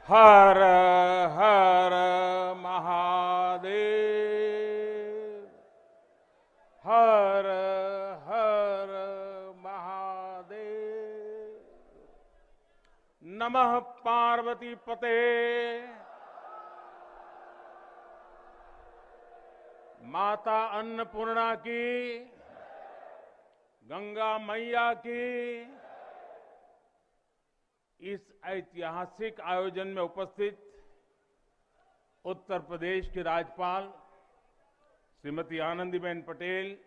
हर हर महादेव। हर हर महादेव। नमः पार्वती पते। माता अन्नपूर्णा की, गंगा मैया की। इस ऐतिहासिक आयोजन में उपस्थित उत्तर प्रदेश की राज्यपाल श्रीमती आनंदीबेन पटेल,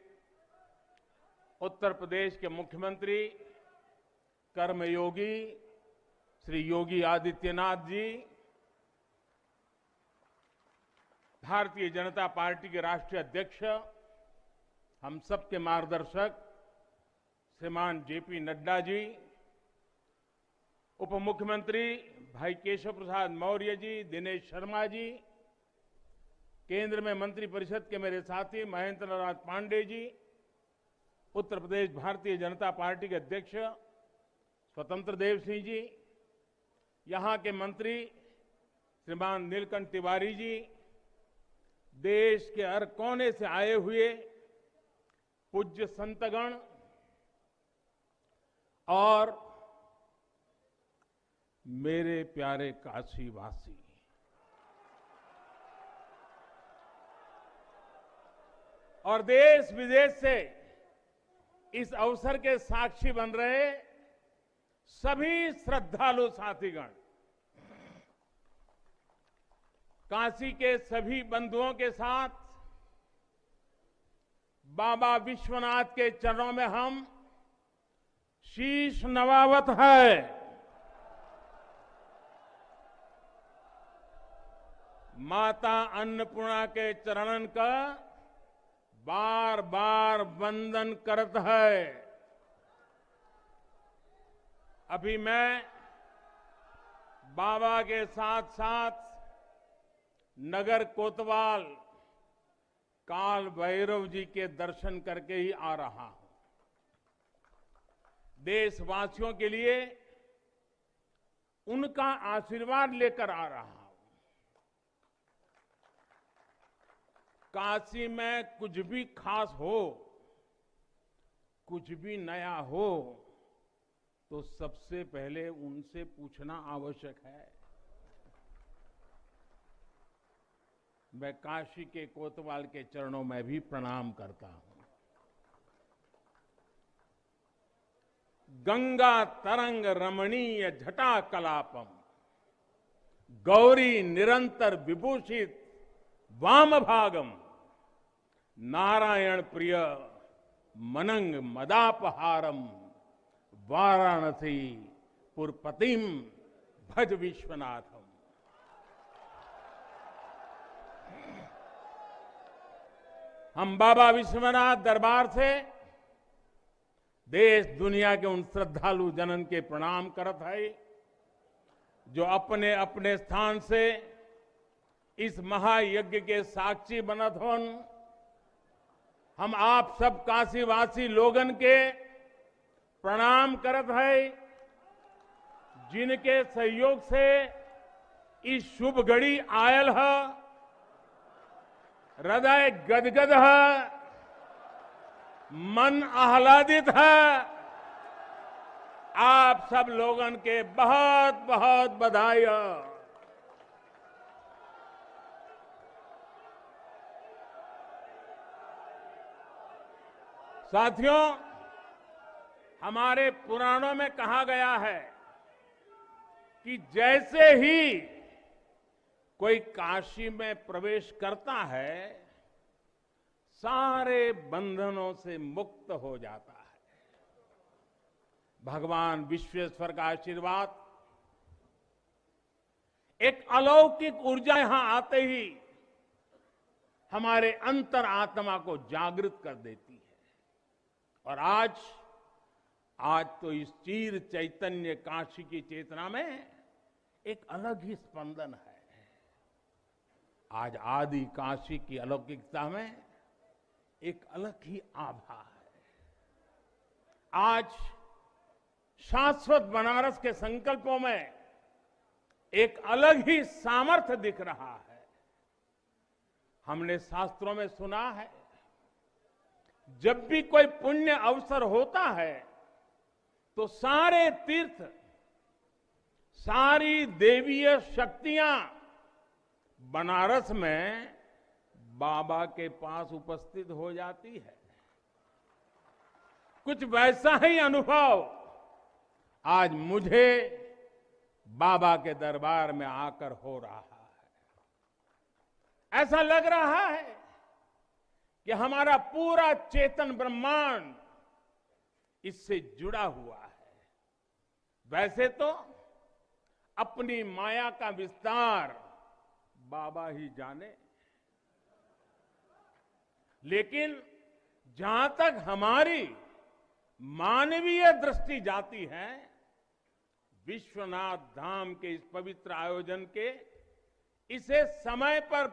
उत्तर प्रदेश के मुख्यमंत्री कर्मयोगी श्री योगी आदित्यनाथ जी, भारतीय जनता पार्टी के राष्ट्रीय अध्यक्ष, हम सबके मार्गदर्शक श्रीमान जेपी नड्डा जी, उप मुख्यमंत्री भाई केशव प्रसाद मौर्य जी, दिनेश शर्मा जी, केंद्र में मंत्रिपरिषद के मेरे साथी महेंद्र नाथ पांडे जी, उत्तर प्रदेश भारतीय जनता पार्टी के अध्यक्ष स्वतंत्र देव सिंह जी, यहां के मंत्री श्रीमान नीलकंठ तिवारी जी, देश के हर कोने से आए हुए पूज्य संतगण और मेरे प्यारे काशीवासी, और देश विदेश से इस अवसर के साक्षी बन रहे सभी श्रद्धालु साथीगण, काशी के सभी बंधुओं के साथ बाबा विश्वनाथ के चरणों में हम शीश नवावत है। माता अन्नपूर्णा के चरणन का बार बार वंदन करत है। अभी मैं बाबा के साथ साथ नगर कोतवाल काल भैरव जी के दर्शन करके ही आ रहा हूं। देशवासियों के लिए उनका आशीर्वाद लेकर आ रहा हूं। काशी में कुछ भी खास हो, कुछ भी नया हो, तो सबसे पहले उनसे पूछना आवश्यक है। मैं काशी के कोतवाल के चरणों में भी प्रणाम करता हूं। गंगा तरंग रमणीय जटा कलापम, गौरी निरंतर विभूषित वाम भागम, नारायण प्रिय मनंग मदापहारम, वाराणसी पुरपतिम भज विश्वनाथम। हम बाबा विश्वनाथ दरबार से देश दुनिया के उन श्रद्धालु जनन के प्रणाम करत है जो अपने अपने स्थान से इस महायज्ञ के साक्षी बनत होन। हम आप सब काशीवासी लोगन के प्रणाम करत है, जिनके सहयोग से इस शुभ घड़ी आयल है। हृदय गदगद है, मन आह्लादित है। आप सब लोगन के बहुत बहुत बधाई। साथियों, हमारे पुराणों में कहा गया है कि जैसे ही कोई काशी में प्रवेश करता है, सारे बंधनों से मुक्त हो जाता है। भगवान विश्वेश्वर का आशीर्वाद, एक अलौकिक ऊर्जा यहां आते ही हमारे अंतर आत्मा को जागृत कर देती है। और आज तो इस चीर चैतन्य काशी की चेतना में एक अलग ही स्पंदन है। आज आदि काशी की अलौकिकता में एक अलग ही आभा है। आज शाश्वत बनारस के संकल्पों में एक अलग ही सामर्थ्य दिख रहा है। हमने शास्त्रों में सुना है, जब भी कोई पुण्य अवसर होता है तो सारे तीर्थ, सारी देवीय शक्तियां बनारस में बाबा के पास उपस्थित हो जाती है। कुछ वैसा ही अनुभव आज मुझे बाबा के दरबार में आकर हो रहा है। ऐसा लग रहा है कि हमारा पूरा चेतन ब्रह्मांड इससे जुड़ा हुआ है। वैसे तो अपनी माया का विस्तार बाबा ही जाने, लेकिन जहां तक हमारी मानवीय दृष्टि जाती है, विश्वनाथ धाम के इस पवित्र आयोजन के इसे समय पर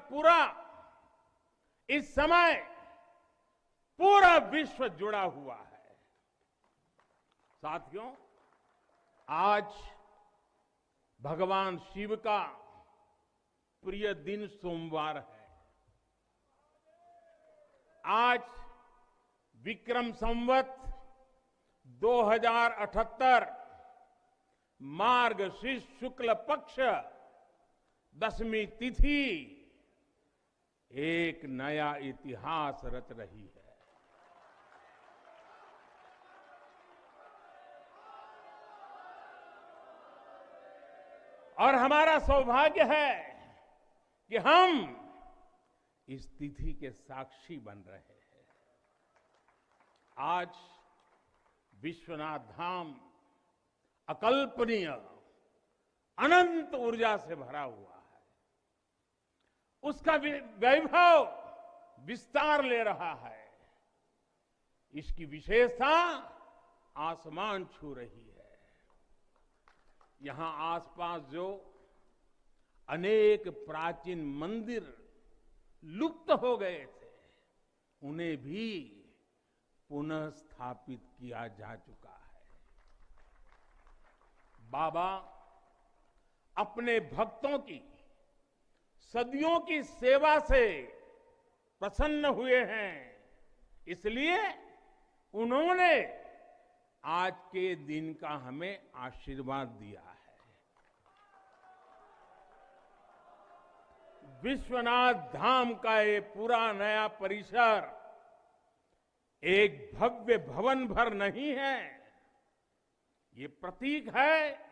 इस समय पूरा विश्व जुड़ा हुआ है। साथियों, आज भगवान शिव का प्रिय दिन सोमवार है। आज विक्रम संवत 2078 मार्गशीर्ष शुक्ल पक्ष दशमी तिथि एक नया इतिहास रच रही है। और हमारा सौभाग्य है कि हम इस तिथि के साक्षी बन रहे हैं। आज विश्वनाथ धाम अकल्पनीय अनंत ऊर्जा से भरा हुआ है। उसका वैभव विस्तार ले रहा है। इसकी विशेषता आसमान छू रही है। यहां आसपास जो अनेक प्राचीन मंदिर लुप्त हो गए थे, उन्हें भी पुनः स्थापित किया जा चुका है। बाबा अपने भक्तों की सदियों की सेवा से प्रसन्न हुए हैं, इसलिए उन्होंने आज के दिन का हमें आशीर्वाद दिया है। विश्वनाथ धाम का ये पूरा नया परिसर एक भव्य भवन भर नहीं है, ये प्रतीक है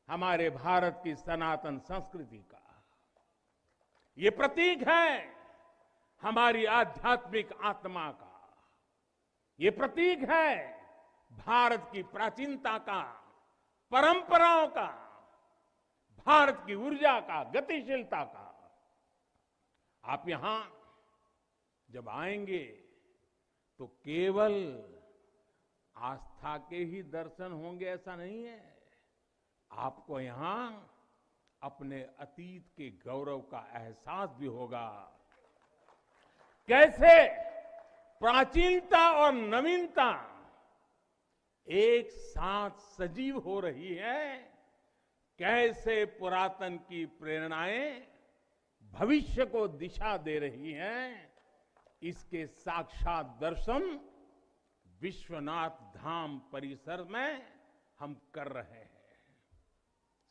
हमारे भारत की सनातन संस्कृति का। ये प्रतीक है हमारी आध्यात्मिक आत्मा का। ये प्रतीक है भारत की प्राचीनता का, परंपराओं का, भारत की ऊर्जा का, गतिशीलता का। आप यहां जब आएंगे तो केवल आस्था के ही दर्शन होंगे ऐसा नहीं है। आपको यहां अपने अतीत के गौरव का एहसास भी होगा। कैसे प्राचीनता और नवीनता एक साथ सजीव हो रही है, कैसे पुरातन की प्रेरणाएं भविष्य को दिशा दे रही हैं, इसके साक्षात दर्शन विश्वनाथ धाम परिसर में हम कर रहे हैं।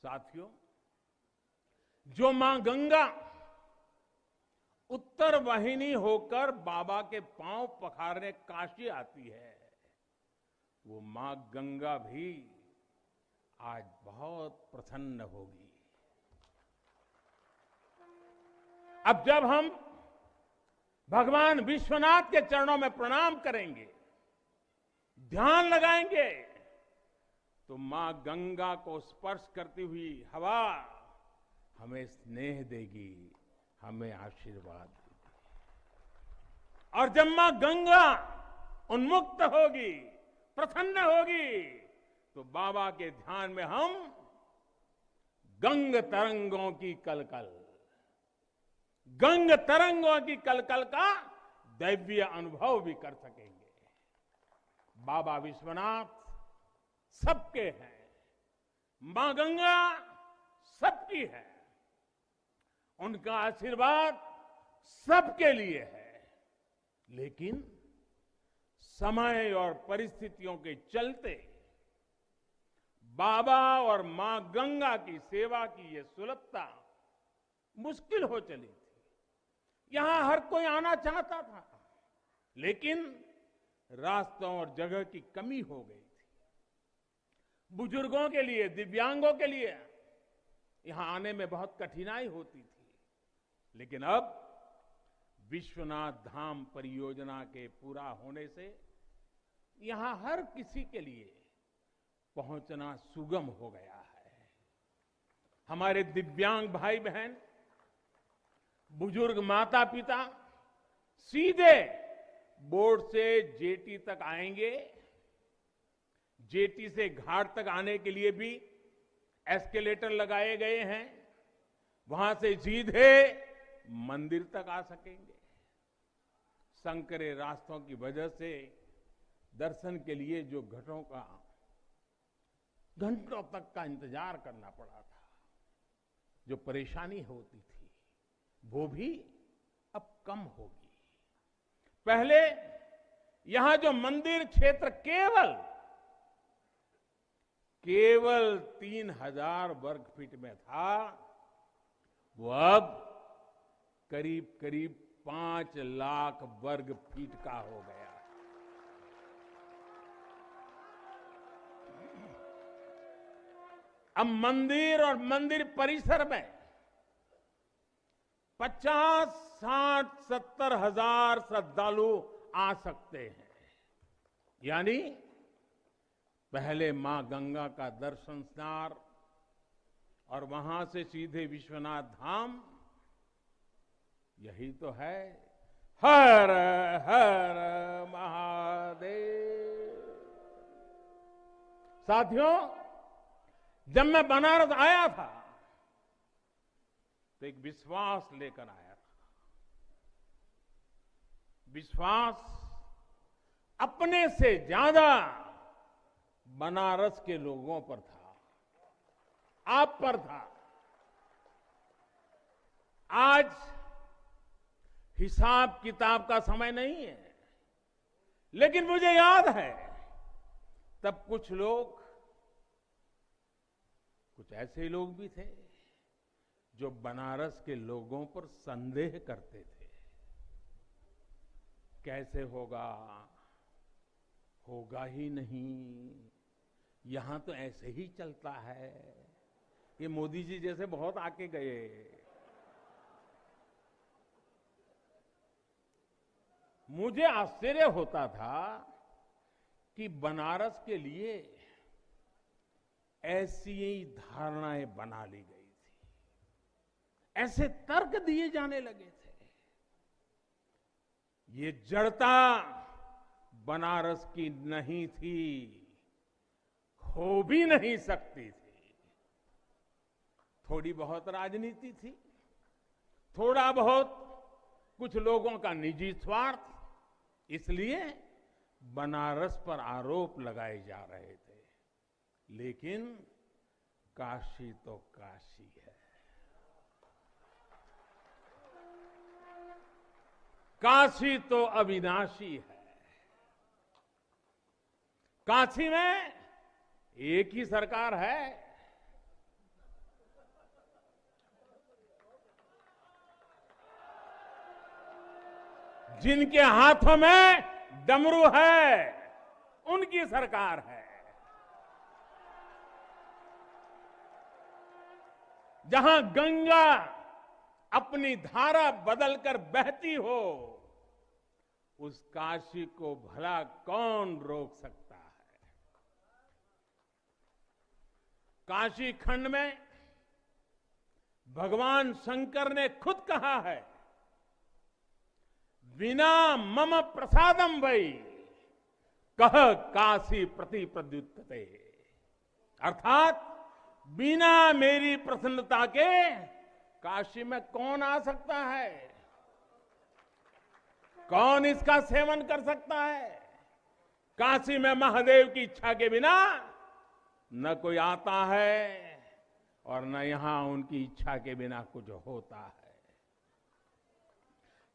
साथियों, जो मां गंगा उत्तर वाहिनी होकर बाबा के पांव पखारने काशी आती है, वो मां गंगा भी आज बहुत प्रसन्न होगी। अब जब हम भगवान विश्वनाथ के चरणों में प्रणाम करेंगे, ध्यान लगाएंगे, तो मां गंगा को स्पर्श करती हुई हवा हमें स्नेह देगी, हमें आशीर्वाद देगी। और जब मां गंगा उन्मुक्त होगी, प्रसन्न होगी, तो बाबा के ध्यान में हम गंग तरंगों की कलकल, गंग तरंगों की कलकल का दैवीय अनुभव भी कर सकेंगे। बाबा विश्वनाथ सबके हैं, मां गंगा सबकी है, उनका आशीर्वाद सबके लिए है। लेकिन समय और परिस्थितियों के चलते बाबा और मां गंगा की सेवा की ये सुलभता मुश्किल हो चली थी। यहां हर कोई आना चाहता था, लेकिन रास्तों और जगह की कमी हो गई थी। बुजुर्गों के लिए, दिव्यांगों के लिए यहां आने में बहुत कठिनाई होती थी। लेकिन अब विश्वनाथ धाम परियोजना के पूरा होने से यहां हर किसी के लिए पहुंचना सुगम हो गया है। हमारे दिव्यांग भाई बहन, बुजुर्ग माता पिता सीधे बोर्ड से जेटी तक आएंगे। जेटी से घाट तक आने के लिए भी एस्केलेटर लगाए गए हैं। वहां से सीधे मंदिर तक आ सकेंगे। संकरे रास्तों की वजह से दर्शन के लिए जो घंटों तक का इंतजार करना पड़ा था, जो परेशानी होती थी, वो भी अब कम होगी। पहले यहां जो मंदिर क्षेत्र केवल 3000 वर्ग फीट में था, वो अब करीब करीब 5 लाख वर्ग फीट का हो गया। अब मंदिर और मंदिर परिसर में 50, 60, 70 हजार श्रद्धालु आ सकते हैं। यानी पहले मां गंगा का दर्शन स्नान और वहां से सीधे विश्वनाथ धाम, यही तो है। हर हर महादेव। साथियों, जब मैं बनारस आया था तो एक विश्वास लेकर आया था। विश्वास अपने से ज्यादा बनारस के लोगों पर था, आप पर था। आज हिसाब किताब का समय नहीं है, लेकिन मुझे याद है तब कुछ ऐसे लोग भी थे जो बनारस के लोगों पर संदेह करते थे। कैसे होगा ही नहीं, यहां तो ऐसे ही चलता है। ये मोदी जी जैसे बहुत आके गए। मुझे आश्चर्य होता था कि बनारस के लिए ऐसी ही धारणाएं बना ली गई थी, ऐसे तर्क दिए जाने लगे थे। ये जड़ता बनारस की नहीं थी, हो भी नहीं सकती थी। थोड़ी बहुत राजनीति थी, थोड़ा बहुत कुछ लोगों का निजी स्वार्थ, इसलिए बनारस पर आरोप लगाए जा रहे थे। लेकिन काशी तो काशी है। काशी तो अविनाशी है। काशी में एक ही सरकार है। जिनके हाथों में डमरू है, उनकी सरकार है। जहां गंगा अपनी धारा बदलकर बहती हो, उस काशी को भला कौन रोक सकता है। काशी खंड में भगवान शंकर ने खुद कहा है, बिना मम प्रसादम वै कह काशी प्रति प्रद्युत्ते। अर्थात बिना मेरी प्रसन्नता के काशी में कौन आ सकता है, कौन इसका सेवन कर सकता है। काशी में महादेव की इच्छा के बिना न कोई आता है और न यहां उनकी इच्छा के बिना कुछ होता है।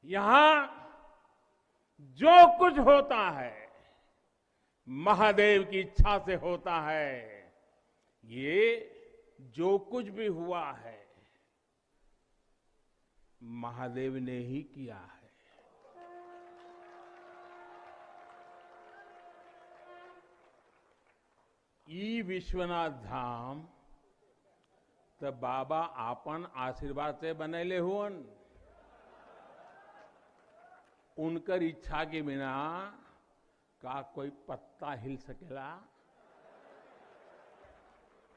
यहां जो कुछ होता है महादेव की इच्छा से होता है। ये जो कुछ भी हुआ है महादेव ने ही किया है। ई विश्वनाथ धाम तो बाबा आपन आशीर्वाद से बनेले हुअन। उनकर इच्छा के बिना का कोई पत्ता हिल सकेला?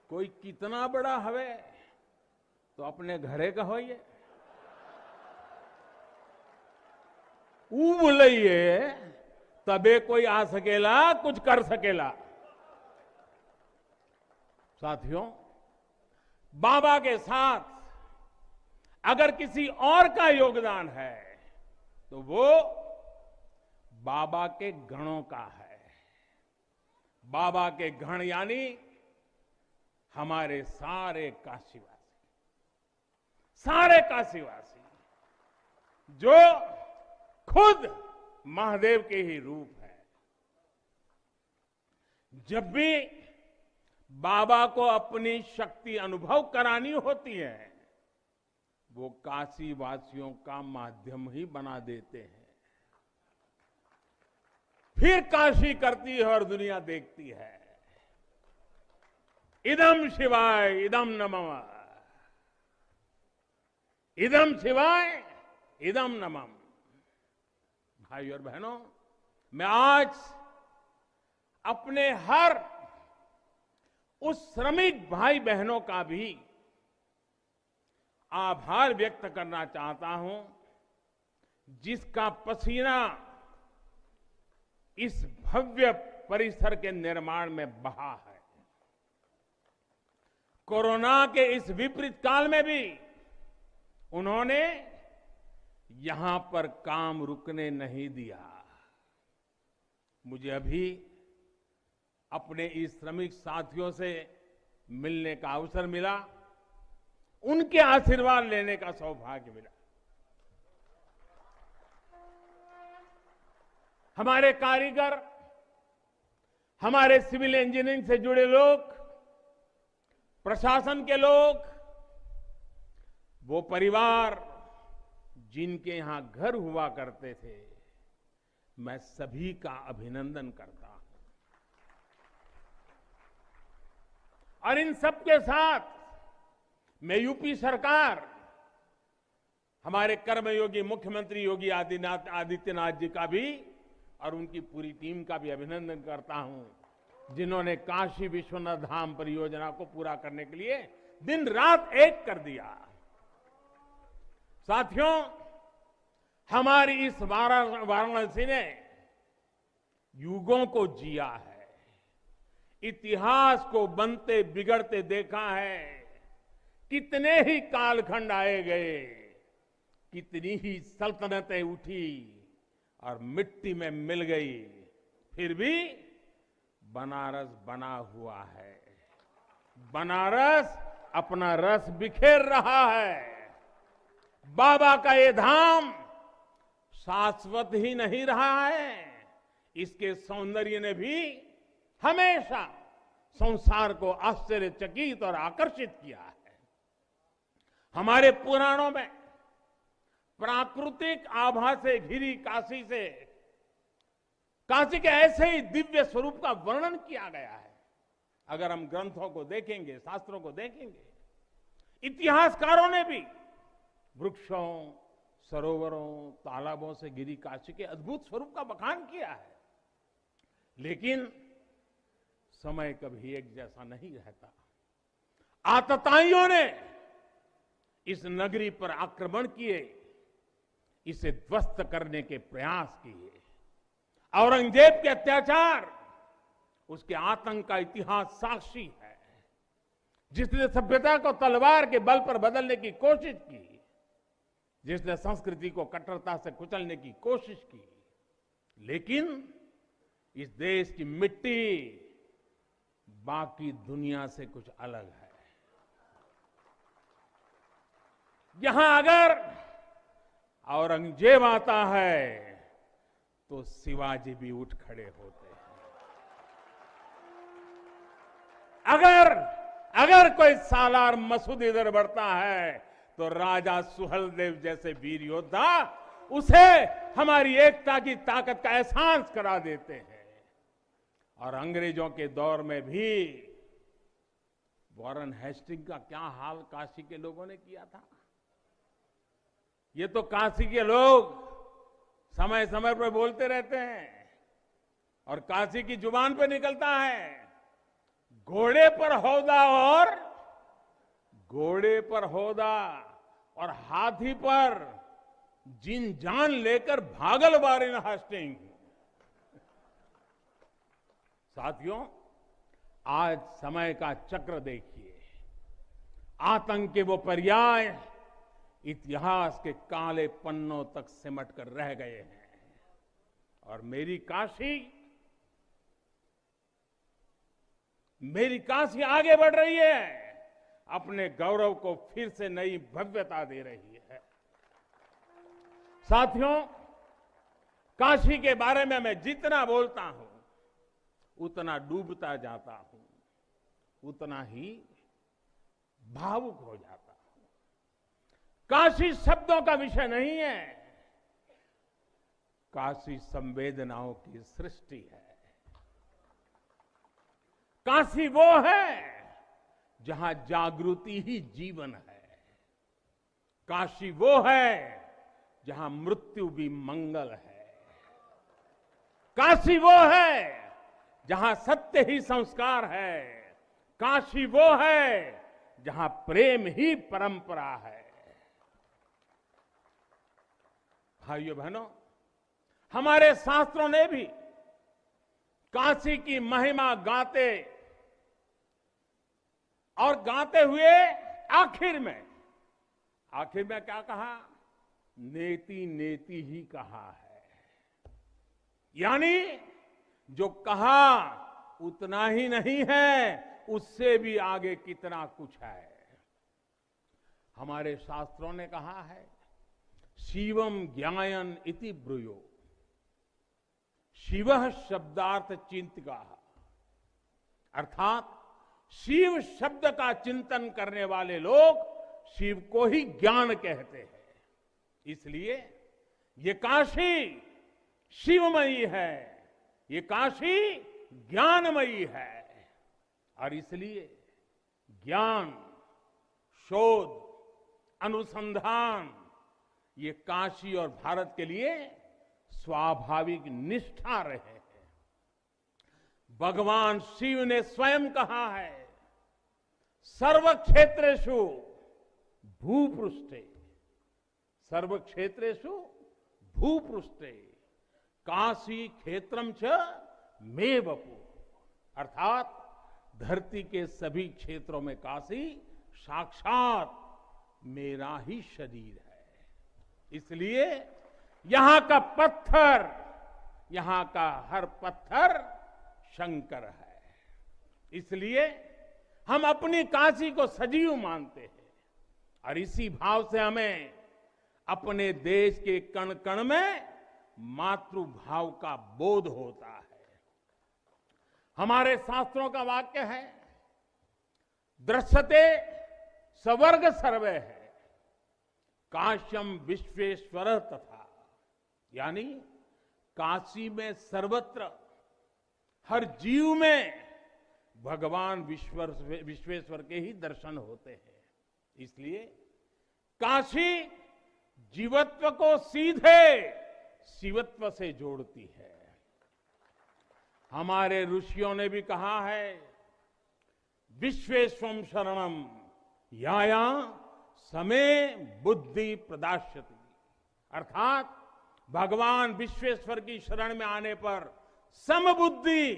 कोई कितना बड़ा हवे तो अपने घरे का होइए, ऊ बोलिए तबे कोई आ सकेला, कुछ कर सकेला। साथियों, बाबा के साथ अगर किसी और का योगदान है तो वो बाबा के गणों का है। बाबा के गण यानी हमारे सारे काशीवासी जो खुद महादेव के ही रूप है। जब भी बाबा को अपनी शक्ति अनुभव करानी होती है वो काशी वासियों का माध्यम ही बना देते हैं। फिर काशी करती है और दुनिया देखती है। इदम शिवाय इदम नमः, इदम शिवाय इदम नमः। भाई और बहनों, मैं आज अपने हर उस श्रमिक भाई बहनों का भी आभार व्यक्त करना चाहता हूं जिसका पसीना इस भव्य परिसर के निर्माण में बहा है। कोरोना के इस विपरीत काल में भी उन्होंने यहां पर काम रुकने नहीं दिया। मुझे अभी अपने इस श्रमिक साथियों से मिलने का अवसर मिला, उनके आशीर्वाद लेने का सौभाग्य मिला। हमारे कारीगर, हमारे सिविल इंजीनियरिंग से जुड़े लोग, प्रशासन के लोग, वो परिवार जिनके यहां घर हुआ करते थे, मैं सभी का अभिनंदन करता हूं। और इन सबके साथ मैं यूपी सरकार, हमारे कर्मयोगी मुख्यमंत्री योगी आदित्यनाथ जी का भी और उनकी पूरी टीम का भी अभिनंदन करता हूं जिन्होंने काशी विश्वनाथ धाम परियोजना को पूरा करने के लिए दिन रात एक कर दिया। साथियों, हमारी इस वाराणसी ने युगों को जिया है, इतिहास को बनते बिगड़ते देखा है। कितने ही कालखंड आए गए, कितनी ही सल्तनतें उठी और मिट्टी में मिल गई, फिर भी बनारस बना हुआ है। बनारस अपना रस बिखेर रहा है। बाबा का ये धाम शाश्वत ही नहीं रहा है, इसके सौंदर्य ने भी हमेशा संसार को आश्चर्यचकित और आकर्षित किया है। हमारे पुराणों में प्राकृतिक आभा से घिरी काशी के ऐसे ही दिव्य स्वरूप का वर्णन किया गया है। अगर हम ग्रंथों को देखेंगे, शास्त्रों को देखेंगे, इतिहासकारों ने भी वृक्षों, सरोवरों, तालाबों से घिरी काशी के अद्भुत स्वरूप का बखान किया है। लेकिन समय कभी एक जैसा नहीं रहता। आतताइयों ने इस नगरी पर आक्रमण किए, इसे ध्वस्त करने के प्रयास किए। औरंगजेब के अत्याचार, उसके आतंक का इतिहास साक्षी है। जिसने सभ्यता को तलवार के बल पर बदलने की कोशिश की, जिसने संस्कृति को कट्टरता से कुचलने की कोशिश की, लेकिन इस देश की मिट्टी बाकी दुनिया से कुछ अलग है। यहां अगर औरंगजेब आता है तो शिवाजी भी उठ खड़े होते हैं। अगर कोई सालार मसूद इधर बढ़ता है तो राजा सुहेलदेव जैसे वीर योद्धा उसे हमारी एकता की ताकत का एहसास करा देते हैं। और अंग्रेजों के दौर में भी वॉरेन हेस्टिंग का क्या हाल काशी के लोगों ने किया था। ये तो काशी के लोग समय समय पर बोलते रहते हैं और काशी की जुबान पे निकलता है, घोड़े पर होदा और हाथी पर जिन जान लेकर भागल वॉरेन हेस्टिंग। साथियों, आज समय का चक्र देखिए, आतंक के वो पर्याय इतिहास के काले पन्नों तक सिमट कर रह गए हैं और मेरी काशी आगे बढ़ रही है, अपने गौरव को फिर से नई भव्यता दे रही है। साथियों, काशी के बारे में मैं जितना बोलता हूं उतना डूबता जाता हूं, उतना ही भावुक हो जाता हूं। काशी शब्दों का विषय नहीं है, काशी संवेदनाओं की सृष्टि है। काशी वो है जहां जागृति ही जीवन है। काशी वो है जहां मृत्यु भी मंगल है। काशी वो है जहां सत्य ही संस्कार है। काशी वो है जहां प्रेम ही परंपरा है। भाइयों बहनों, हमारे शास्त्रों ने भी काशी की महिमा गाते हुए आखिर में क्या कहा? नेति नेति ही कहा है। यानी जो कहा उतना ही नहीं है, उससे भी आगे कितना कुछ है। हमारे शास्त्रों ने कहा है, शिवम ज्ञायन इति ब्रूयो, शिवः शब्दार्थ चिंतका, अर्थात शिव शब्द का चिंतन करने वाले लोग शिव को ही ज्ञान कहते हैं। इसलिए ये काशी शिवमयी है, ये काशी ज्ञानमयी है और इसलिए ज्ञान, शोध, अनुसंधान ये काशी और भारत के लिए स्वाभाविक निष्ठा रहे हैं। भगवान शिव ने स्वयं कहा है, सर्व क्षेत्रेषु भूपृष्ठे, सर्व क्षेत्रेषु भूपृष्ठे काशी क्षेत्रम च मे वपु, अर्थात धरती के सभी क्षेत्रों में काशी साक्षात मेरा ही शरीर है। इसलिए यहां का पत्थर, यहां का हर पत्थर शंकर है। इसलिए हम अपनी काशी को सजीव मानते हैं और इसी भाव से हमें अपने देश के कण कण में मातृभाव का बोध होता है। हमारे शास्त्रों का वाक्य है, दृश्यते स्वर्ग सर्वे है, काश्यम विश्वेश्वर तथा, यानी काशी में सर्वत्र हर जीव में भगवान विश्वेश्वर के ही दर्शन होते हैं। इसलिए काशी जीवत्व को सीधे शिवत्व से जोड़ती है। हमारे ऋषियों ने भी कहा है, विश्वेश्वम शरणम याया समे बुद्धि प्रदास्यति, अर्थात भगवान विश्वेश्वर की शरण में आने पर समबुद्धि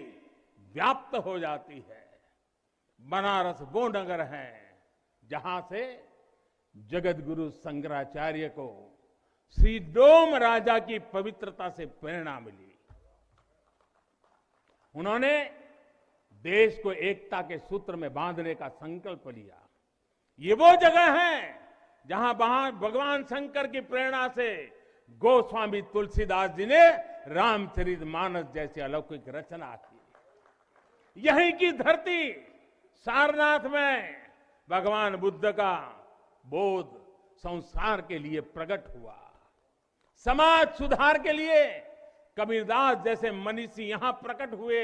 व्याप्त हो जाती है। बनारस वो नगर है जहां से जगत गुरु शंकराचार्य को श्री डोम राजा की पवित्रता से प्रेरणा मिली। उन्होंने देश को एकता के सूत्र में बांधने का संकल्प लिया। ये वो जगह है जहां भगवान शंकर की प्रेरणा से गोस्वामी तुलसीदास जी ने रामचरितमानस जैसी अलौकिक रचना की। यहीं की धरती सारनाथ में भगवान बुद्ध का बोध संसार के लिए प्रकट हुआ। समाज सुधार के लिए कबीरदास जैसे मनीषी यहां प्रकट हुए।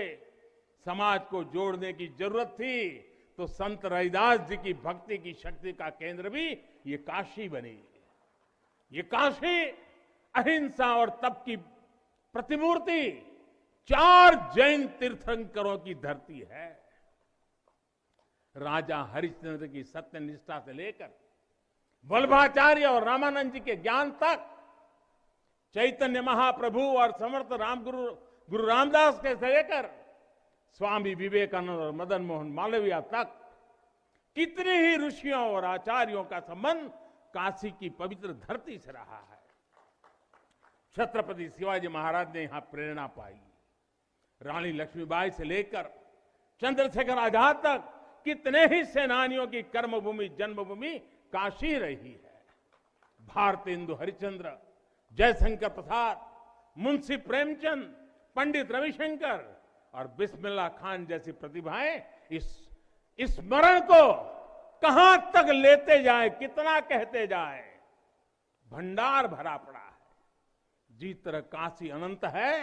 समाज को जोड़ने की जरूरत थी तो संत रविदास जी की भक्ति की शक्ति का केंद्र भी ये काशी बनी। ये काशी अहिंसा और तप की प्रतिमूर्ति 4 जैन तीर्थंकरों की धरती है। राजा हरिश्चंद्र की सत्य निष्ठा से लेकर वल्लभाचार्य और रामानंद जी के ज्ञान तक, चैतन्य महाप्रभु और समर्थ गुरु रामदास के से लेकर स्वामी विवेकानंद और मदन मोहन मालवीय तक कितने ही ऋषियों और आचार्यों का संबंध काशी की पवित्र धरती से रहा है। छत्रपति शिवाजी महाराज ने यहां प्रेरणा पाई। रानी लक्ष्मीबाई से लेकर चंद्रशेखर आजाद तक कितने ही सेनानियों की कर्मभूमि जन्मभूमि काशी रही है। भारतेंदु हरिश्चंद्र, जयशंकर प्रसाद, मुंशी प्रेमचंद, पंडित रविशंकर और बिस्मिल्लाह खान जैसी प्रतिभाएं इस स्मरण को कहां तक लेते जाए, कितना कहते जाए, भंडार भरा पड़ा है। जिस तरह काशी अनंत है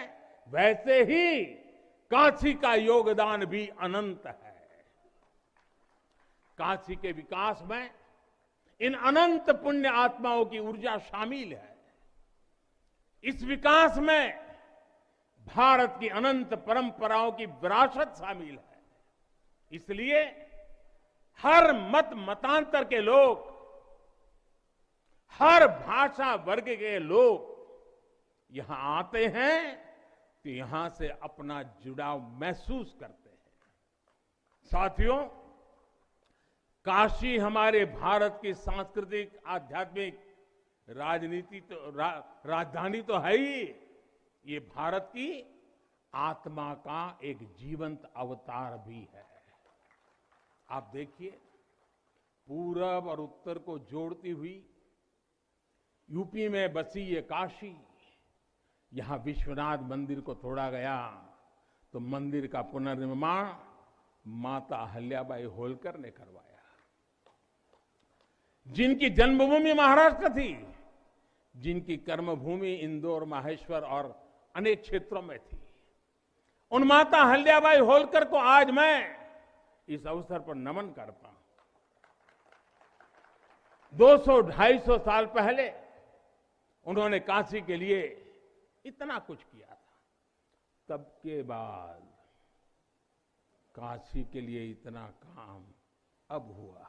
वैसे ही काशी का योगदान भी अनंत है। काशी के विकास में इन अनंत पुण्य आत्माओं की ऊर्जा शामिल है। इस विकास में भारत की अनंत परंपराओं की विरासत शामिल है। इसलिए हर मत मतांतर के लोग, हर भाषा वर्ग के लोग यहां आते हैं तो यहां से अपना जुड़ाव महसूस करते हैं। साथियों, काशी हमारे भारत की सांस्कृतिक, आध्यात्मिक, राजधानी तो है ही, ये भारत की आत्मा का एक जीवंत अवतार भी है। आप देखिए, पूरब और उत्तर को जोड़ती हुई यूपी में बसी ये काशी, यहां विश्वनाथ मंदिर को तोड़ा गया तो मंदिर का पुनर्निर्माण माता अहल्याबाई होलकर ने करवाया। जिनकी जन्मभूमि महाराष्ट्र थी, जिनकी कर्मभूमि इंदौर, माहेश्वर और अनेक क्षेत्रों में थी, उन माता अहल्याबाई होलकर को आज मैं इस अवसर पर नमन करता हूं। 200-250 साल पहले उन्होंने काशी के लिए इतना कुछ किया था, तब के बाद काशी के लिए इतना काम अब हुआ है।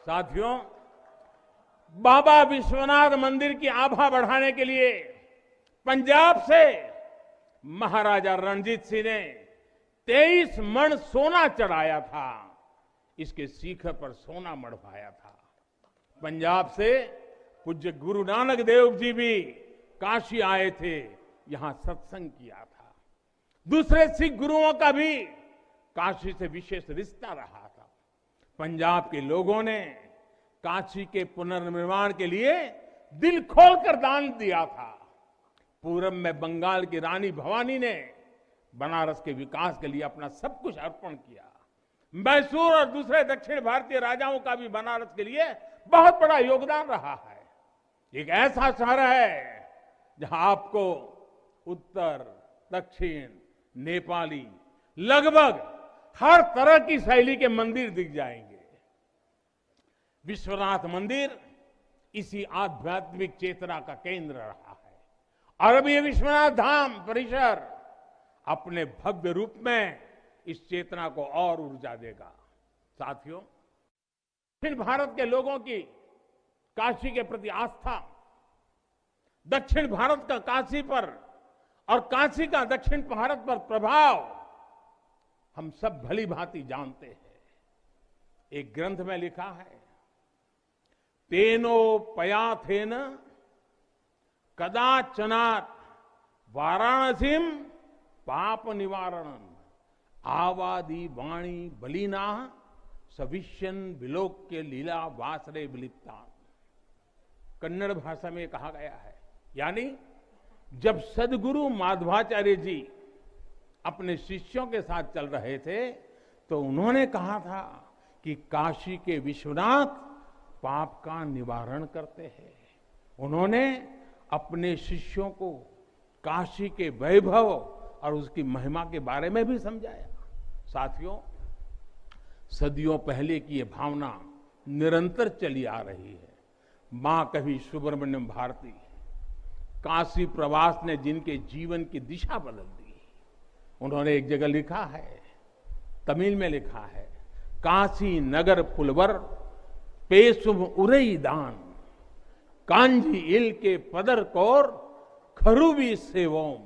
साथियों, बाबा विश्वनाथ मंदिर की आभा बढ़ाने के लिए पंजाब से महाराजा रणजीत सिंह ने 23 मण सोना चढ़ाया था। इसके शिखर पर सोना मढ़वाया था। पंजाब से पूज्य गुरु नानक देव जी भी काशी आए थे, यहां सत्संग किया था। दूसरे सिख गुरुओं का भी काशी से विशेष रिश्ता रहा था। पंजाब के लोगों ने काशी के पुनर्निर्माण के लिए दिल खोलकर दान दिया था। पूरब में बंगाल की रानी भवानी ने बनारस के विकास के लिए अपना सब कुछ अर्पण किया। मैसूर और दूसरे दक्षिण भारतीय राजाओं का भी बनारस के लिए बहुत बड़ा योगदान रहा है। एक ऐसा शहर है जहां आपको उत्तर, दक्षिण, नेपाली, लगभग हर तरह की शैली के मंदिर दिख जाएंगे। विश्वनाथ मंदिर इसी आध्यात्मिक चेतना का केंद्र रहा है और अब ये विश्वनाथ धाम परिसर अपने भव्य रूप में इस चेतना को और ऊर्जा देगा। साथियों, दक्षिण भारत के लोगों की काशी के प्रति आस्था, दक्षिण भारत का काशी पर और काशी का दक्षिण भारत पर प्रभाव हम सब भली भांति जानते हैं। एक ग्रंथ में लिखा है, तेनोपयाथेन कदाचनात् वाराणसीम पाप निवारणम आवादी वाणी बलिना सविष्यन विलोक्य लीला वासरे विलिप्ता, कन्नड़ भाषा में कहा गया है। यानी जब सदगुरु माधवाचार्य जी अपने शिष्यों के साथ चल रहे थे तो उन्होंने कहा था कि काशी के विश्वनाथ पाप का निवारण करते हैं। उन्होंने अपने शिष्यों को काशी के वैभव और उसकी महिमा के बारे में भी समझाया। साथियों, सदियों पहले की ये भावना निरंतर चली आ रही है। मां कवि सुब्रमण्यम भारती, काशी प्रवास ने जिनके जीवन की दिशा बदल दी, उन्होंने एक जगह लिखा है, तमिल में लिखा है, काशी नगर पुलवर पेशुम उरई दान, कांजी इल के पदर कौर खरुबी सेवोम।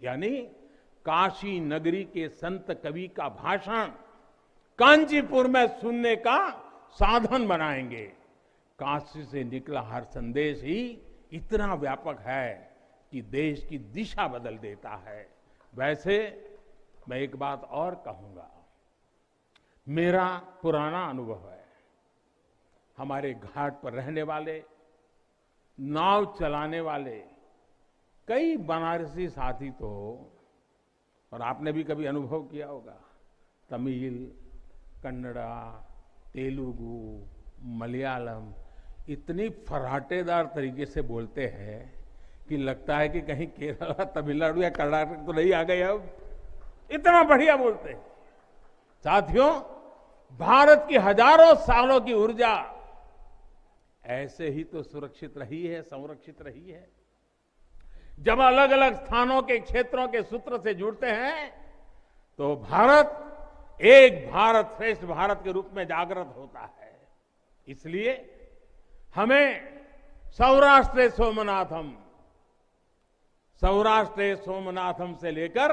यानी काशी नगरी के संत कवि का भाषण कांचीपुर में सुनने का साधन बनाएंगे। काशी से निकला हर संदेश ही इतना व्यापक है कि देश की दिशा बदल देता है। वैसे मैं एक बात और कहूंगा, मेरा पुराना अनुभव है, हमारे घाट पर रहने वाले, नाव चलाने वाले कई बनारसी साथी तो, और आपने भी कभी अनुभव किया होगा, तमिल, कन्नड़ा, तेलुगु, मलयालम इतनी फराटेदार तरीके से बोलते हैं कि लगता है कि कहीं केरला, तमिलनाडु या कर्नाटक तो नहीं आ गए। अब इतना बढ़िया बोलते हैं। साथियों, भारत की हजारों सालों की ऊर्जा ऐसे ही तो सुरक्षित रही है, संरक्षित रही है। जब अलग अलग स्थानों के क्षेत्रों के सूत्र से जुड़ते हैं तो भारत एक भारत श्रेष्ठ भारत के रूप में जागृत होता है। इसलिए हमें सौराष्ट्र सोमनाथम से लेकर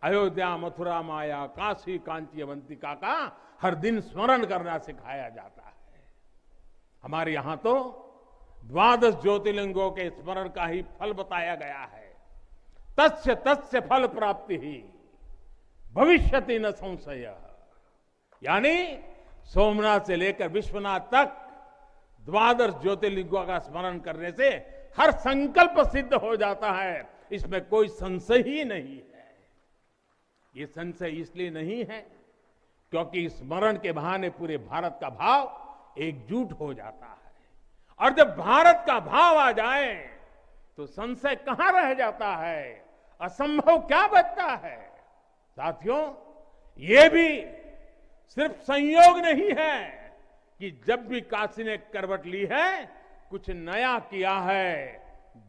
अयोध्या, मथुरा, माया, काशी, कांची, अवंतिका का हर दिन स्मरण करना सिखाया जाता है। हमारे यहां तो 12 ज्योतिर्लिंगों के स्मरण का ही फल बताया गया है। तस्य तस्य फल प्राप्ति ही भविष्यति न संशय। यानी सोमनाथ से लेकर विश्वनाथ तक 12 ज्योतिर्लिंगों का स्मरण करने से हर संकल्प सिद्ध हो जाता है, इसमें कोई संशय ही नहीं है। ये संशय इसलिए नहीं है क्योंकि स्मरण के बहाने पूरे भारत का भाव एकजुट हो जाता है, और जब भारत का भाव आ जाए तो संशय कहां रह जाता है, असंभव क्या बचता है। साथियों, ये भी सिर्फ संयोग नहीं है कि जब भी काशी ने करवट ली है, कुछ नया किया है,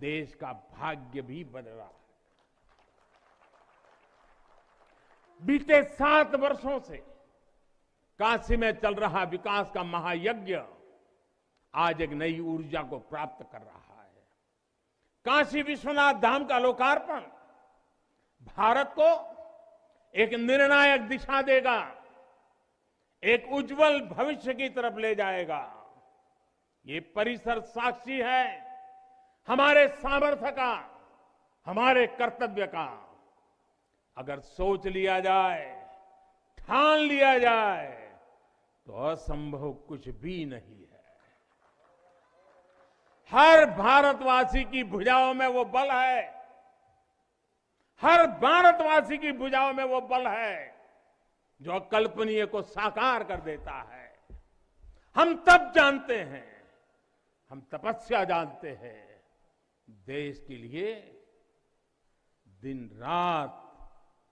देश का भाग्य भी बदला है। बीते 7 वर्षों से काशी में चल रहा विकास का महायज्ञ आज एक नई ऊर्जा को प्राप्त कर रहा है। काशी विश्वनाथ धाम का लोकार्पण भारत को एक निर्णायक दिशा देगा, एक उज्जवल भविष्य की तरफ ले जाएगा। ये परिसर साक्षी है हमारे सामर्थ्य का, हमारे कर्तव्य का। अगर सोच लिया जाए, ठान लिया जाए तो असंभव कुछ भी नहीं है। हर भारतवासी की भुजाओं में वो बल है, हर भारतवासी की भुजाओं में वो बल है जो अकल्पनीय को साकार कर देता है। हम तब जानते हैं, हम तपस्या जानते हैं, देश के लिए दिन रात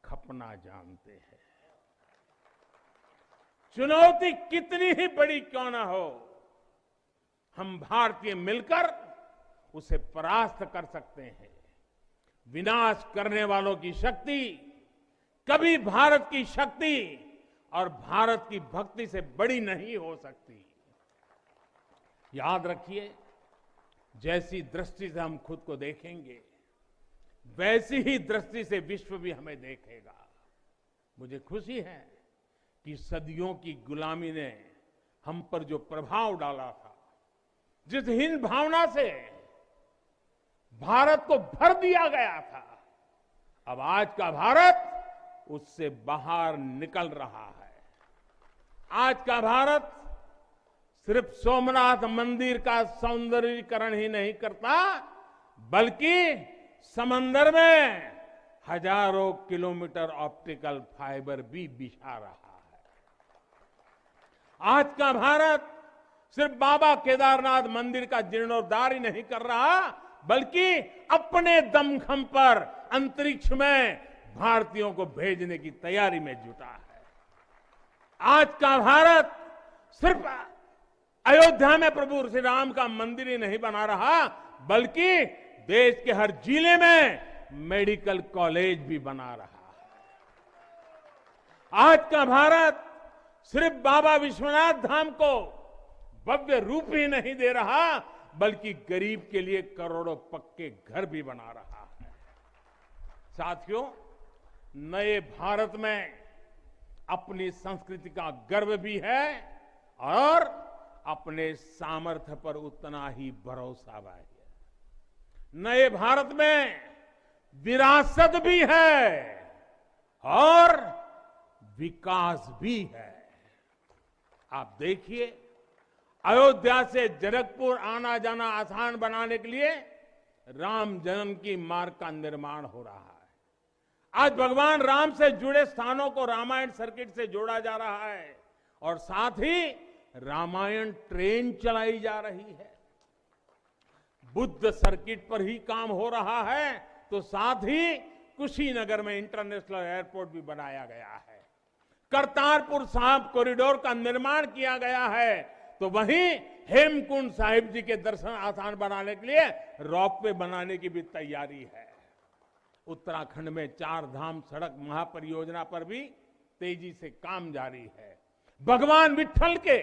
खपना जानते हैं। चुनौती कितनी ही बड़ी क्यों ना हो, हम भारतीय मिलकर उसे परास्त कर सकते हैं। विनाश करने वालों की शक्ति कभी भारत की शक्ति और भारत की भक्ति से बड़ी नहीं हो सकती। याद रखिए, जैसी दृष्टि से हम खुद को देखेंगे, वैसी ही दृष्टि से विश्व भी हमें देखेगा। मुझे खुशी है कि सदियों की गुलामी ने हम पर जो प्रभाव डाला था, जिस हीन भावना से भारत को भर दिया गया था, अब आज का भारत उससे बाहर निकल रहा है। आज का भारत सिर्फ सोमनाथ मंदिर का सौंदर्यीकरण ही नहीं करता, बल्कि समंदर में हजारों किलोमीटर ऑप्टिकल फाइबर भी बिछा रहा है। आज का भारत सिर्फ बाबा केदारनाथ मंदिर का जीर्णोद्धार ही नहीं कर रहा, बल्कि अपने दमखम पर अंतरिक्ष में भारतीयों को भेजने की तैयारी में जुटा है। आज का भारत सिर्फ अयोध्या में प्रभु श्री राम का मंदिर ही नहीं बना रहा, बल्कि देश के हर जिले में मेडिकल कॉलेज भी बना रहा है। आज का भारत सिर्फ बाबा विश्वनाथ धाम को भव्य रूप ही नहीं दे रहा, बल्कि गरीब के लिए करोड़ों पक्के घर भी बना रहा है। साथियों, नए भारत में अपनी संस्कृति का गर्व भी है और अपने सामर्थ्य पर उतना ही भरोसा भी है। नए भारत में विरासत भी है और विकास भी है। आप देखिए, अयोध्या से जनकपुर आना जाना आसान बनाने के लिए राम जन्म की मार्ग का निर्माण हो रहा है। आज भगवान राम से जुड़े स्थानों को रामायण सर्किट से जोड़ा जा रहा है और साथ ही रामायण ट्रेन चलाई जा रही है। बुद्ध सर्किट पर ही काम हो रहा है, तो साथ ही कुशीनगर में इंटरनेशनल एयरपोर्ट भी बनाया गया है। करतारपुर साहिब कॉरिडोर का निर्माण किया गया है, तो वहीं हेमकुंड साहिब जी के दर्शन आसान बनाने के लिए रोपवे बनाने की भी तैयारी है। उत्तराखंड में 4 धाम सड़क महापरियोजना पर भी तेजी से काम जारी है। भगवान विट्ठल के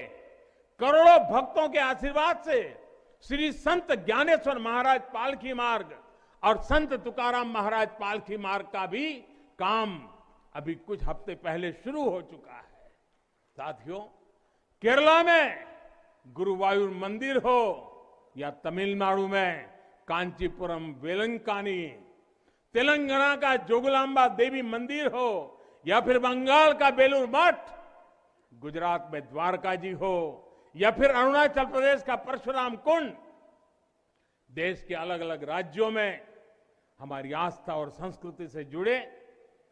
करोड़ों भक्तों के आशीर्वाद से श्री संत ज्ञानेश्वर महाराज पालकी मार्ग और संत तुकाराम महाराज पालकी मार्ग का भी काम अभी कुछ हफ्ते पहले शुरू हो चुका है। साथियों, केरला में गुरुवायूर मंदिर हो या तमिलनाडु में कांचीपुरम वेलंकानी, तेलंगाना का जोगलांबा देवी मंदिर हो या फिर बंगाल का बेलूर मठ, गुजरात में द्वारका जी हो या फिर अरुणाचल प्रदेश का परशुराम कुंड, देश के अलग अलग राज्यों में हमारी आस्था और संस्कृति से जुड़े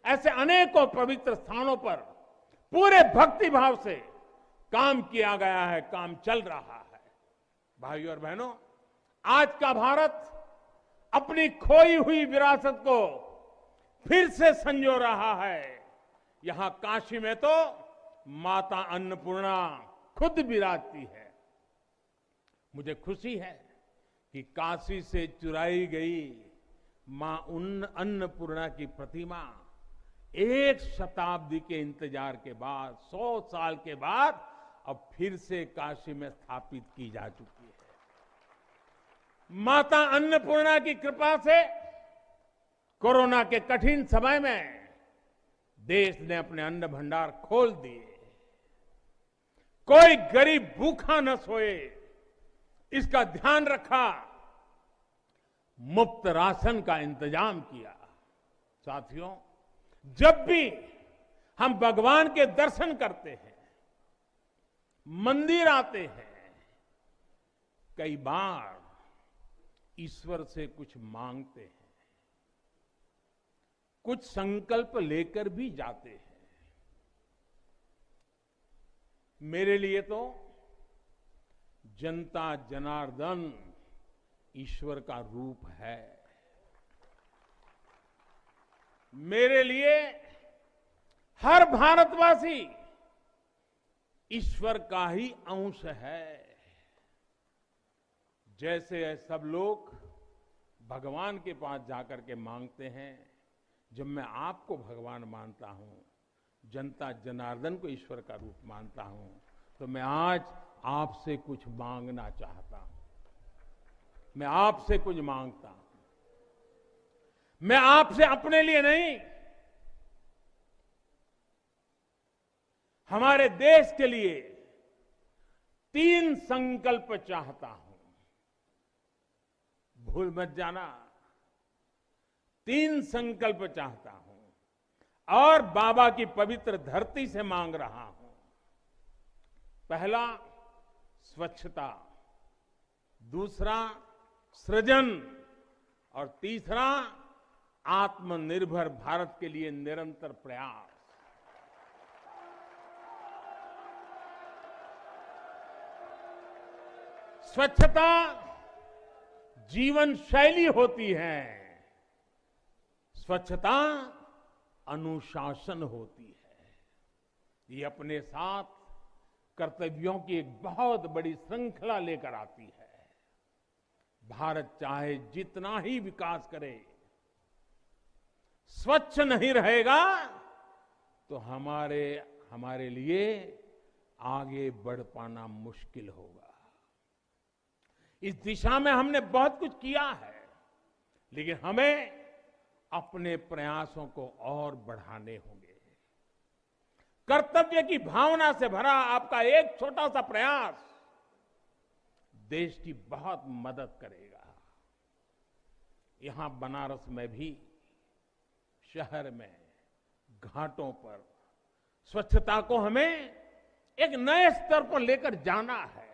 ऐसे अनेकों पवित्र स्थानों पर पूरे भक्ति भाव से काम किया गया है, काम चल रहा है। भाइयों और बहनों, आज का भारत अपनी खोई हुई विरासत को फिर से संजो रहा है। यहां काशी में तो माता अन्नपूर्णा खुद विराजती है। मुझे खुशी है कि काशी से चुराई गई मां अन्नपूर्णा की प्रतिमा 1 शताब्दी के इंतजार के बाद, 100 साल के बाद अब फिर से काशी में स्थापित की जा चुकी है। माता अन्नपूर्णा की कृपा से कोरोना के कठिन समय में देश ने अपने अन्न भंडार खोल दिए। कोई गरीब भूखा न सोए, इसका ध्यान रखा। मुफ्त राशन का इंतजाम किया। साथियों, जब भी हम भगवान के दर्शन करते हैं, मंदिर आते हैं, कई बार ईश्वर से कुछ मांगते हैं, कुछ संकल्प लेकर भी जाते हैं। मेरे लिए तो जनता जनार्दन ईश्वर का रूप है। मेरे लिए हर भारतवासी ईश्वर का ही अंश है। जैसे सब लोग भगवान के पास जाकर के मांगते हैं, जब मैं आपको भगवान मानता हूं, जनता जनार्दन को ईश्वर का रूप मानता हूं, तो मैं आज आपसे कुछ मांगना चाहता हूं। मैं आपसे कुछ मांगता हूं। मैं आपसे अपने लिए नहीं, हमारे देश के लिए 3 संकल्प चाहता हूं। भूल मत जाना, 3 संकल्प चाहता हूं और बाबा की पवित्र धरती से मांग रहा हूं। पहला स्वच्छता, दूसरा सृजन और तीसरा आत्मनिर्भर भारत के लिए निरंतर प्रयास। स्वच्छता जीवन शैली होती है, स्वच्छता अनुशासन होती है। ये अपने साथ कर्तव्यों की एक बहुत बड़ी श्रृंखला लेकर आती है। भारत चाहे जितना ही विकास करे, स्वच्छ नहीं रहेगा तो हमारे लिए आगे बढ़ पाना मुश्किल होगा। इस दिशा में हमने बहुत कुछ किया है, लेकिन हमें अपने प्रयासों को और बढ़ाने होंगे। कर्तव्य की भावना से भरा आपका एक छोटा सा प्रयास देश की बहुत मदद करेगा। यहां बनारस में भी, शहर में, घाटों पर स्वच्छता को हमें एक नए स्तर पर लेकर जाना है।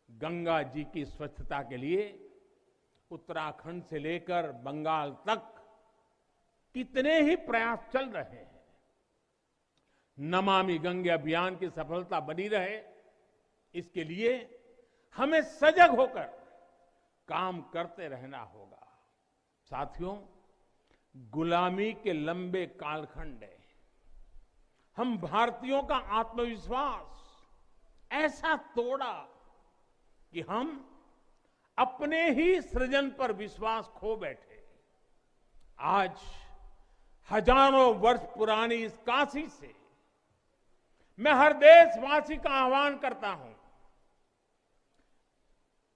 गंगा जी की स्वच्छता के लिए उत्तराखंड से लेकर बंगाल तक कितने ही प्रयास चल रहे हैं। नमामि गंगे अभियान की सफलता बनी रहे, इसके लिए हमें सजग होकर काम करते रहना होगा। साथियों, गुलामी के लंबे कालखंड है, हम भारतीयों का आत्मविश्वास ऐसा तोड़ा कि हम अपने ही सृजन पर विश्वास खो बैठे। आज हजारों वर्ष पुरानी इस काशी से मैं हर देशवासी का आह्वान करता हूं,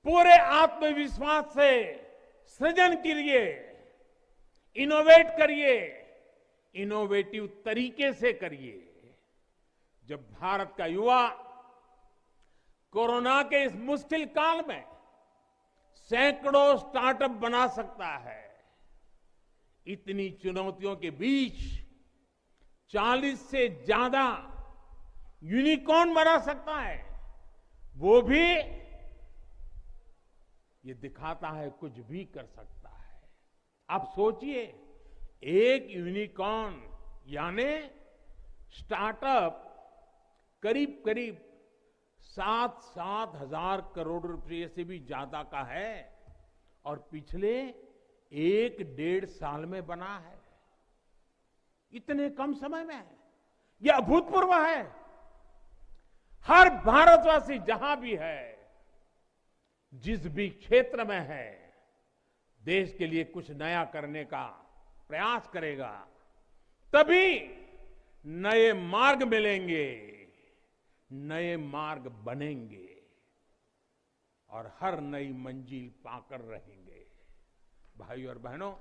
पूरे आत्मविश्वास से सृजन करिए, इनोवेट करिए, इनोवेटिव तरीके से करिए। जब भारत का युवा कोरोना के इस मुश्किल काल में सैकड़ों स्टार्टअप बना सकता है, इतनी चुनौतियों के बीच 40 से ज्यादा यूनिकॉर्न बना सकता है, वो भी ये दिखाता है कुछ भी कर सकता है। आप सोचिए, एक यूनिकॉर्न यानी स्टार्टअप करीब करीब 7-7 हजार करोड़ रुपए से भी ज्यादा का है और पिछले 1-1.5 साल में बना है। इतने कम समय में यह अभूतपूर्व है। हर भारतवासी जहां भी है, जिस भी क्षेत्र में है, देश के लिए कुछ नया करने का प्रयास करेगा, तभी नए मार्ग मिलेंगे, नए मार्ग बनेंगे और हर नई मंजिल पाकर रहेंगे। भाइयों और बहनों,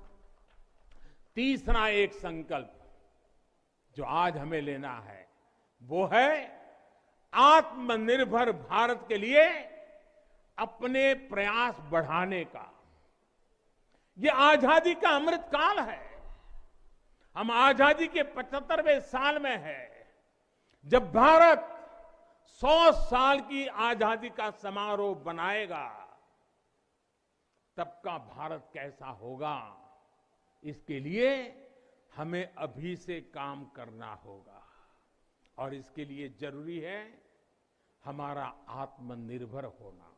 तीसरा एक संकल्प जो आज हमें लेना है, वो है आत्मनिर्भर भारत के लिए अपने प्रयास बढ़ाने का। ये आजादी का अमृत काल है। हम आजादी के 75वें साल में है। जब भारत 100 साल की आजादी का समारोह बनाएगा, तब का भारत कैसा होगा, इसके लिए हमें अभी से काम करना होगा। और इसके लिए जरूरी है हमारा आत्मनिर्भर होना।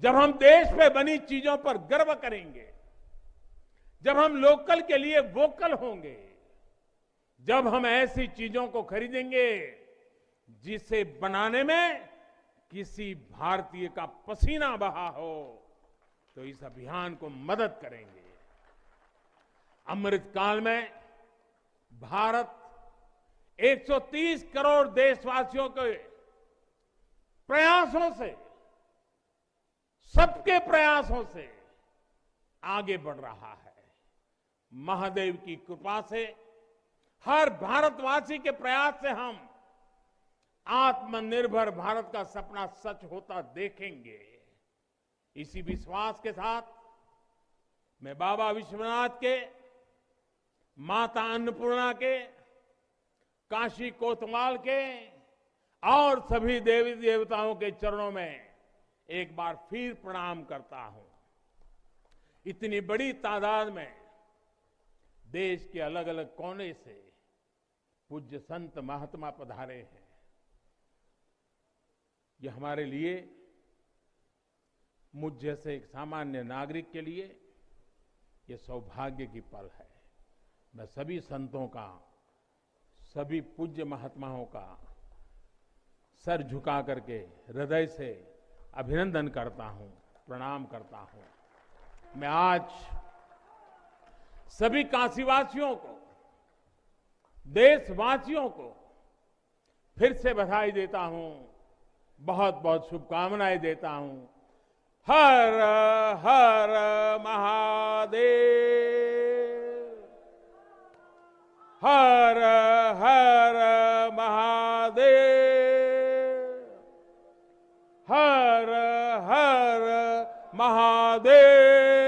जब हम देश में बनी चीजों पर गर्व करेंगे, जब हम लोकल के लिए वोकल होंगे, जब हम ऐसी चीजों को खरीदेंगे जिसे बनाने में किसी भारतीय का पसीना बहा हो, तो इस अभियान को मदद करेंगे। अमृत काल में भारत 130 करोड़ देशवासियों के प्रयासों से, सबके प्रयासों से आगे बढ़ रहा है। महादेव की कृपा से, हर भारतवासी के प्रयास से हम आत्मनिर्भर भारत का सपना सच होता देखेंगे। इसी विश्वास के साथ मैं बाबा विश्वनाथ के, माता अन्नपूर्णा के, काशी कोतवाल के और सभी देवी देवताओं के चरणों में एक बार फिर प्रणाम करता हूं। इतनी बड़ी तादाद में देश के अलग अलग कोने से पूज्य संत महात्मा पधारे हैं। ये हमारे लिए, मुझ जैसे एक सामान्य नागरिक के लिए ये सौभाग्य की पल है। मैं सभी संतों का, सभी पूज्य महात्माओं का सर झुका करके हृदय से अभिनंदन करता हूं, प्रणाम करता हूं। मैं आज सभी काशीवासियों को, देशवासियों को फिर से बधाई देता हूं, बहुत बहुत शुभकामनाएं देता हूं। हर हर महादेव, हर हर महादेव, हर हर महादेव।